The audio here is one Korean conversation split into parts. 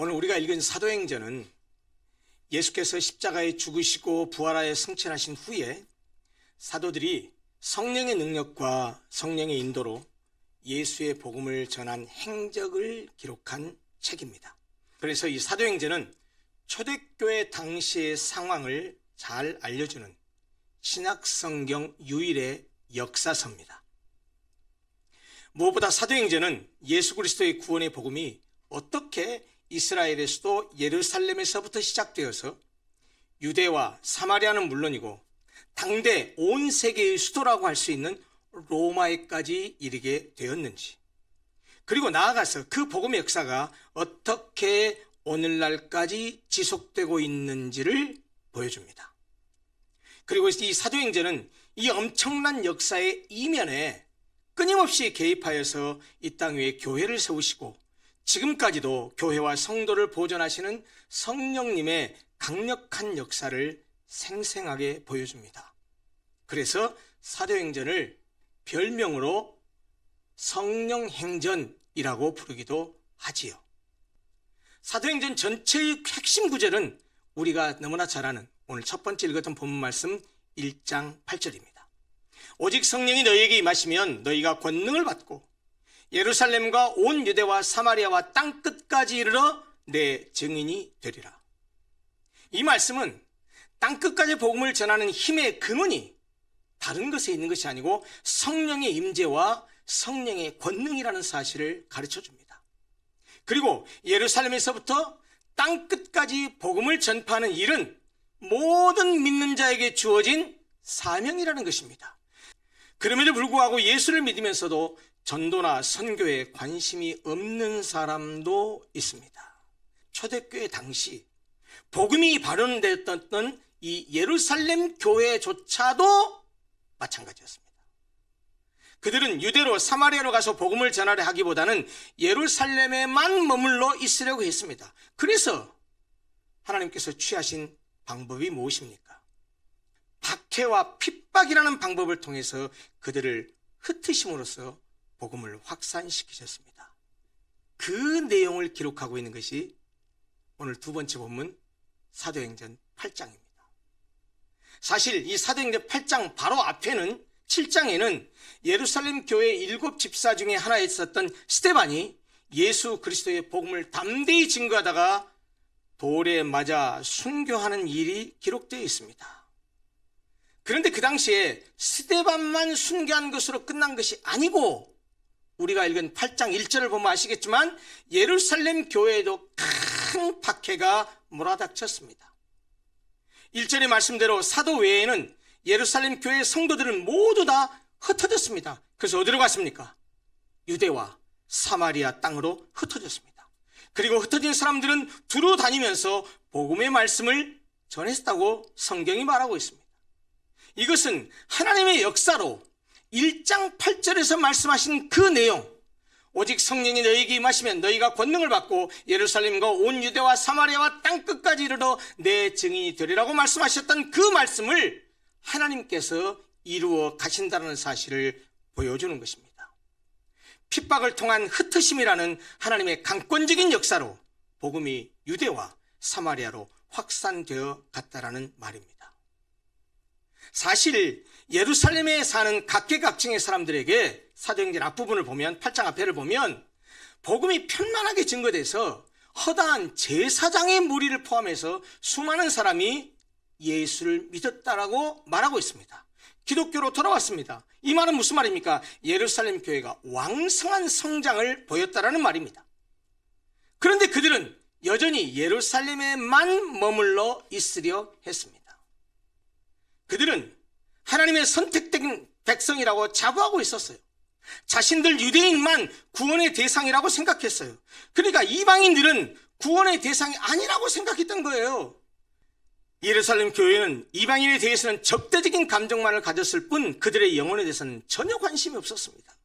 오늘 우리가 읽은 사도행전은 예수께서 십자가에 죽으시고 부활하여 승천하신 후에 사도들이 성령의 능력과 성령의 인도로 예수의 복음을 전한 행적을 기록한 책입니다. 그래서 이 사도행전은 초대교회 당시의 상황을 잘 알려주는 신약성경 유일의 역사서입니다. 무엇보다 사도행전은 예수 그리스도의 구원의 복음이 어떻게 이스라엘의 수도 예루살렘에서부터 시작되어서 유대와 사마리아는 물론이고 당대 온 세계의 수도라고 할 수 있는 로마에까지 이르게 되었는지, 그리고 나아가서 그 복음의 역사가 어떻게 오늘날까지 지속되고 있는지를 보여줍니다. 그리고 이 사도행전은 이 엄청난 역사의 이면에 끊임없이 개입하여서 이 땅 위에 교회를 세우시고 지금까지도 교회와 성도를 보존하시는 성령님의 강력한 역사를 생생하게 보여줍니다. 그래서 사도행전을 별명으로 성령행전이라고 부르기도 하지요. 사도행전 전체의 핵심 구절은 우리가 너무나 잘 아는 오늘 첫 번째 읽었던 본문 말씀 1장 8절입니다. 오직 성령이 너희에게 임하시면 너희가 권능을 받고 예루살렘과 온 유대와 사마리아와 땅끝까지 이르러 내 증인이 되리라. 이 말씀은 땅끝까지 복음을 전하는 힘의 근원이 다른 것에 있는 것이 아니고 성령의 임재와 성령의 권능이라는 사실을 가르쳐줍니다. 그리고 예루살렘에서부터 땅끝까지 복음을 전파하는 일은 모든 믿는 자에게 주어진 사명이라는 것입니다. 그럼에도 불구하고 예수를 믿으면서도 전도나 선교에 관심이 없는 사람도 있습니다. 초대교회 당시 복음이 발현되었던 이 예루살렘 교회조차도 마찬가지였습니다. 그들은 유대로 사마리아로 가서 복음을 전하려 하기보다는 예루살렘에만 머물러 있으려고 했습니다. 그래서 하나님께서 취하신 방법이 무엇입니까? 박해와 핍박이라는 방법을 통해서 그들을 흩으심으로써 복음을 확산시키셨습니다. 그 내용을 기록하고 있는 것이 오늘 두 번째 본문 사도행전 8장입니다. 사실 이 사도행전 8장 바로 앞에는 7장에는 예루살렘 교회 7 집사 중에 하나였었던 스데반이 예수 그리스도의 복음을 담대히 증거하다가 돌에 맞아 순교하는 일이 기록되어 있습니다. 그런데 그 당시에 스데반만 순교한 것으로 끝난 것이 아니고 우리가 읽은 8장 1절을 보면 아시겠지만 예루살렘 교회에도 큰 박해가 몰아닥쳤습니다. 1절의 말씀대로 사도 외에는 예루살렘 교회 성도들은 모두 다 흩어졌습니다. 그래서 어디로 갔습니까? 유대와 사마리아 땅으로 흩어졌습니다. 그리고 흩어진 사람들은 두루 다니면서 복음의 말씀을 전했다고 성경이 말하고 있습니다. 이것은 하나님의 역사로 1장 8절에서 말씀하신 그 내용, 오직 성령이 너희에게 임하시면 너희가 권능을 받고 예루살렘과 온 유대와 사마리아와 땅끝까지 이르러 내 증인이 되리라고 말씀하셨던 그 말씀을 하나님께서 이루어 가신다는 사실을 보여주는 것입니다. 핍박을 통한 흩으심이라는 하나님의 강권적인 역사로 복음이 유대와 사마리아로 확산되어 갔다라는 말입니다. 사실 예루살렘에 사는 각계각층의 사람들에게 사도행전 앞부분을 보면 8장 앞에를 보면 복음이 편만하게 증거돼서 허다한 제사장의 무리를 포함해서 수많은 사람이 예수를 믿었다라고 말하고 있습니다. 기독교로 돌아왔습니다. 이 말은 무슨 말입니까? 예루살렘 교회가 왕성한 성장을 보였다라는 말입니다. 그런데 그들은 여전히 예루살렘에만 머물러 있으려 했습니다. 그들은 하나님의 선택된 백성이라고 자부하고 있었어요. 자신들 유대인만 구원의 대상이라고 생각했어요. 그러니까 이방인들은 구원의 대상이 아니라고 생각했던 거예요. 예루살렘 교회는 이방인에 대해서는 적대적인 감정만을 가졌을 뿐 그들의 영혼에 대해서는 전혀 관심이 없었습니다.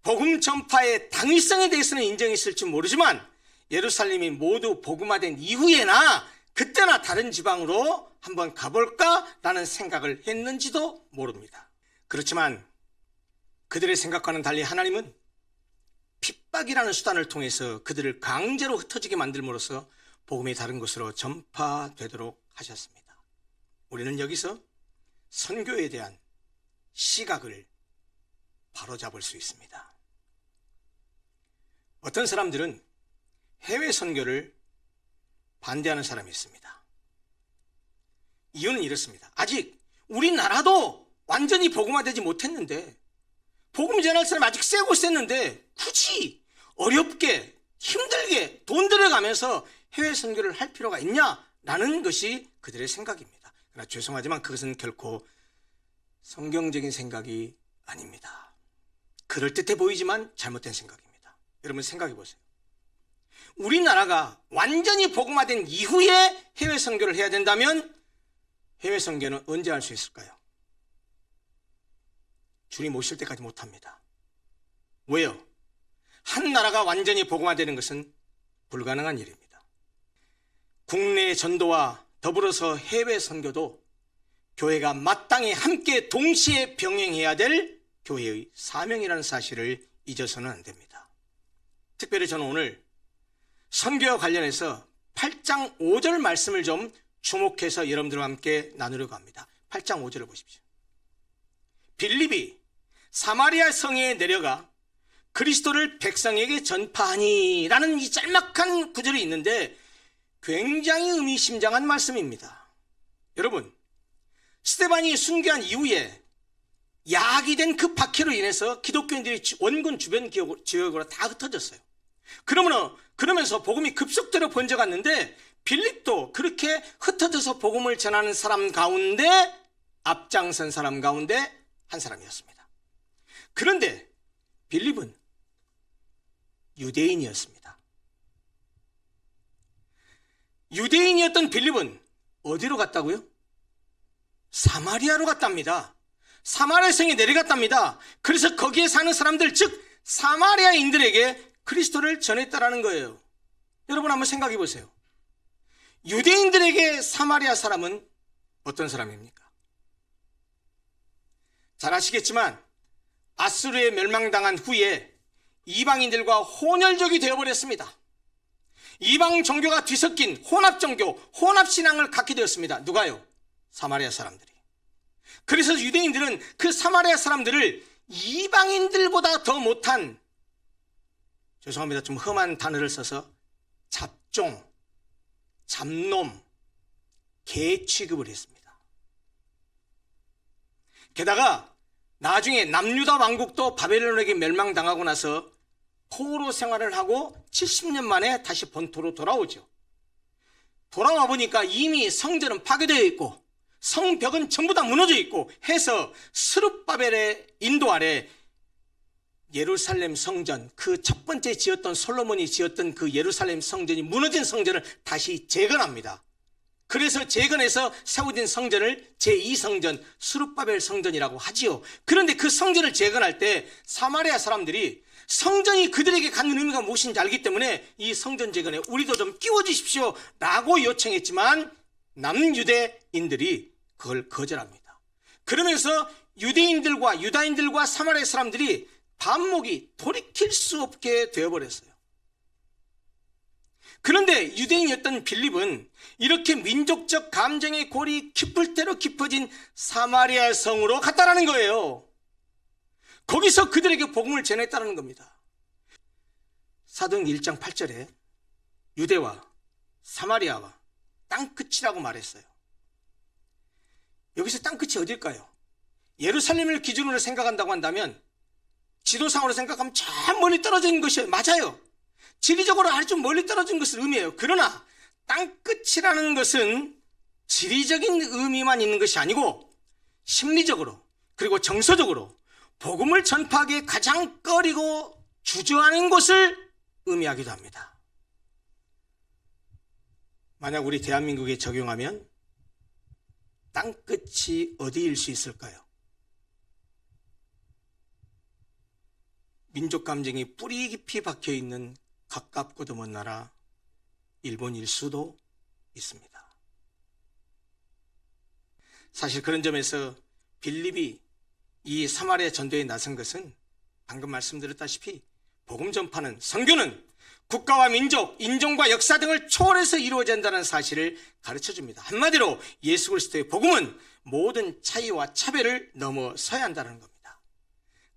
복음 전파의 당위성에 대해서는 인정했을지 모르지만 예루살렘이 모두 복음화된 이후에나 그때나 다른 지방으로 한번 가볼까라는 생각을 했는지도 모릅니다. 그렇지만 그들의 생각과는 달리 하나님은 핍박이라는 수단을 통해서 그들을 강제로 흩어지게 만들므로써 복음이 다른 곳으로 전파되도록 하셨습니다. 우리는 여기서 선교에 대한 시각을 바로잡을 수 있습니다. 어떤 사람들은 해외 선교를 반대하는 사람이 있습니다. 이유는 이렇습니다. 아직 우리나라도 완전히 복음화되지 못했는데, 복음 전할 사람이 아직 세고 셌는데 굳이 어렵게 힘들게 돈 들여가면서 해외 선교를 할 필요가 있냐라는 것이 그들의 생각입니다. 그러나 죄송하지만 그것은 결코 성경적인 생각이 아닙니다. 그럴듯해 보이지만 잘못된 생각입니다. 여러분 생각해 보세요. 우리나라가 완전히 복음화된 이후에 해외 선교를 해야 된다면 해외 선교는 언제 할 수 있을까요? 주님 오실 때까지 못합니다. 왜요? 한 나라가 완전히 복음화되는 것은 불가능한 일입니다. 국내 전도와 더불어서 해외 선교도 교회가 마땅히 함께 동시에 병행해야 될 교회의 사명이라는 사실을 잊어서는 안 됩니다. 특별히 저는 오늘 선교와 관련해서 8장 5절 말씀을 좀 주목해서 여러분들과 함께 나누려고 합니다. 8장 5절을 보십시오. 빌립이 사마리아 성에 내려가 그리스도를 백성에게 전파하니 라는 이 짤막한 구절이 있는데 굉장히 의미심장한 말씀입니다. 여러분, 스데반이 순교한 이후에 야기된 그 박해로 인해서 기독교인들이 원군 주변 지역으로 다 흩어졌어요. 그러면서 복음이 급속도로 번져갔는데 빌립도 그렇게 흩어져서 복음을 전하는 사람 가운데 앞장선 사람 가운데 한 사람이었습니다. 그런데 빌립은 유대인이었습니다. 유대인이었던 빌립은 어디로 갔다고요? 사마리아로 갔답니다. 사마리아 성에 내려갔답니다. 그래서 거기에 사는 사람들, 즉 사마리아인들에게 그리스도를 전했다라는 거예요. 여러분 한번 생각해 보세요. 유대인들에게 사마리아 사람은 어떤 사람입니까? 잘 아시겠지만 아수르에 멸망당한 후에 이방인들과 혼혈족이 되어버렸습니다. 이방 종교가 뒤섞인 혼합 종교, 혼합 신앙을 갖게 되었습니다. 누가요? 사마리아 사람들이. 그래서 유대인들은 그 사마리아 사람들을 이방인들보다 더 못한, 죄송합니다, 좀 험한 단어를 써서 잡종, 잡놈, 개 취급을 했습니다. 게다가 나중에 남유다 왕국도 바벨론에게 멸망당하고 나서 포로 생활을 하고 70년 만에 다시 본토로 돌아오죠. 돌아와 보니까 이미 성전은 파괴되어 있고 성벽은 전부 다 무너져 있고 해서 스룹바벨의 인도 아래 예루살렘 성전, 그 첫 번째 지었던 솔로몬이 지었던 그 예루살렘 성전이 무너진 성전을 다시 재건합니다. 그래서 재건해서 세워진 성전을 제2성전 스룹바벨 성전이라고 하지요. 그런데 그 성전을 재건할 때 사마리아 사람들이 성전이 그들에게 갖는 의미가 무엇인지 알기 때문에 이 성전 재건에 우리도 좀 끼워주십시오 라고 요청했지만 남유대인들이 그걸 거절합니다. 그러면서 유대인들과 유다인들과 사마리아 사람들이 반목이 돌이킬 수 없게 되어버렸어요. 그런데 유대인이었던 빌립은 이렇게 민족적 감정의 골이 깊을 대로 깊어진 사마리아 성으로 갔다라는 거예요. 거기서 그들에게 복음을 전했다는 겁니다. 사도행전 1장 8절에 유대와 사마리아와 땅끝이라고 말했어요. 여기서 땅끝이 어딜까요? 예루살렘을 기준으로 생각한다고 한다면 지도상으로 생각하면 저 멀리 떨어진 것이 맞아요. 지리적으로 아주 멀리 떨어진 것을 의미해요. 그러나 땅끝이라는 것은 지리적인 의미만 있는 것이 아니고 심리적으로 그리고 정서적으로 복음을 전파하기에 가장 꺼리고 주저하는 곳을 의미하기도 합니다. 만약 우리 대한민국에 적용하면 땅끝이 어디일 수 있을까요? 민족 감정이 뿌리 깊이 박혀있는 가깝고도 먼 나라 일본일 수도 있습니다. 사실 그런 점에서 빌립이 이 사마리아 전도에 나선 것은 방금 말씀드렸다시피 복음 전파는, 선교는 국가와 민족, 인종과 역사 등을 초월해서 이루어져야 한다는 사실을 가르쳐줍니다. 한마디로 예수 그리스도의 복음은 모든 차이와 차별을 넘어서야 한다는 겁니다.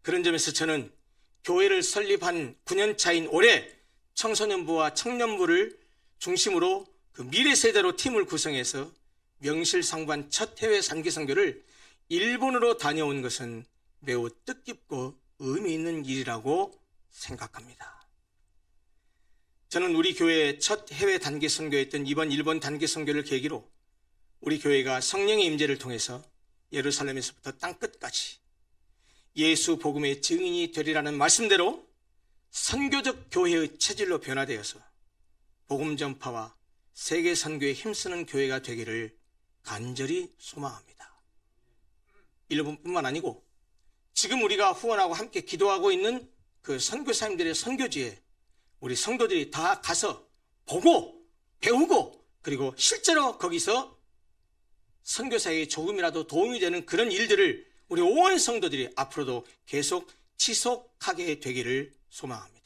그런 점에서 저는 교회를 설립한 9년 차인 올해 청소년부와 청년부를 중심으로 그 미래 세대로 팀을 구성해서 명실상부한 첫 해외 단기 선교를 일본으로 다녀온 것은 매우 뜻깊고 의미 있는 일이라고 생각합니다. 저는 우리 교회의 첫 해외 단기 선교였던 이번 일본 단기 선교를 계기로 우리 교회가 성령의 임재를 통해서 예루살렘에서부터 땅끝까지 예수 복음의 증인이 되리라는 말씀대로 선교적 교회의 체질로 변화되어서 복음 전파와 세계 선교에 힘쓰는 교회가 되기를 간절히 소망합니다. 일본뿐만 아니고 지금 우리가 후원하고 함께 기도하고 있는 그 선교사님들의 선교지에 우리 성도들이 다 가서 보고 배우고 그리고 실제로 거기서 선교사에게 조금이라도 도움이 되는 그런 일들을 우리 온 성도들이 앞으로도 계속 지속하게 되기를 소망합니다.